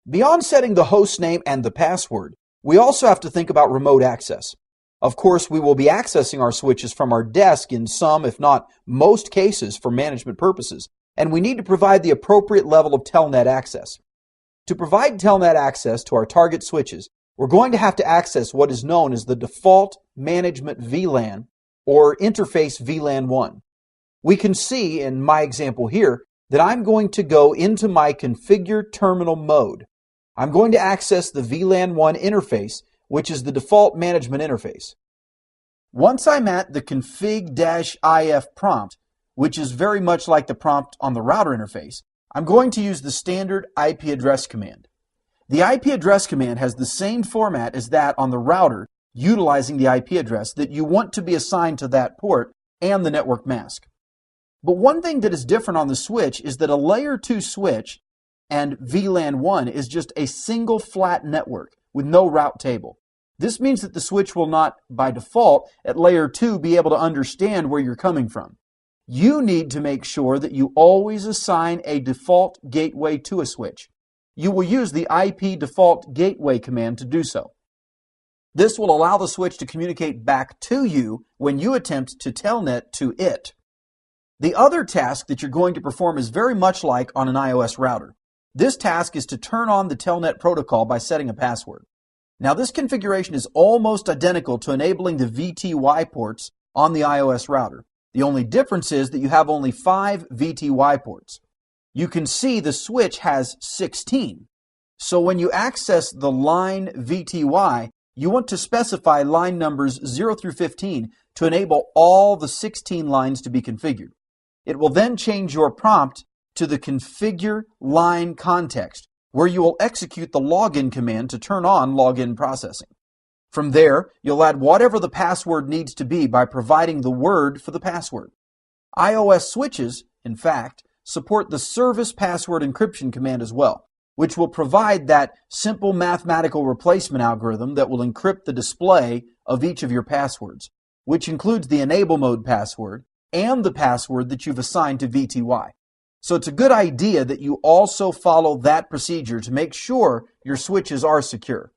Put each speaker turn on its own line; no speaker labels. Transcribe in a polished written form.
Beyond setting the host name and the password, we also have to think about remote access. Of course, we will be accessing our switches from our desk in some, if not most cases, for management purposes, and we need to provide the appropriate level of telnet access. To provide telnet access to our target switches, we're going to have to access what is known as the default management VLAN or interface VLAN 1. We can see in my example here that I'm going to go into my configure terminal mode. I'm going to access the VLAN 1 interface, which is the default management interface. Once I'm at the config-if prompt, which is very much like the prompt on the router interface, I'm going to use the standard IP address command. The IP address command has the same format as that on the router, utilizing the IP address that you want to be assigned to that port and the network mask. But one thing that is different on the switch is that a layer 2 switch and VLAN 1 is just a single flat network with no route table. This means that the switch will not, by default, at layer 2 be able to understand where you're coming from. You need to make sure that you always assign a default gateway to a switch. You will use the IP default gateway command to do so. This will allow the switch to communicate back to you when you attempt to telnet to it. The other task that you're going to perform is very much like on an iOS router. This task is to turn on the telnet protocol by setting a password. Now, this configuration is almost identical to enabling the VTY ports on the iOS router. The only difference is that you have only 5 VTY ports. You can see the switch has 16. So when you access the line VTY, you want to specify line numbers 0 through 15 to enable all the 16 lines to be configured. It will then change your prompt to the configure line context, where you will execute the login command to turn on login processing. From there, you'll add whatever the password needs to be by providing the word for the password. iOS switches, in fact, support the service password encryption command as well, which will provide that simple mathematical replacement algorithm that will encrypt the display of each of your passwords, which includes the enable mode password and the password that you've assigned to VTY. So it's a good idea that you also follow that procedure to make sure your switches are secure.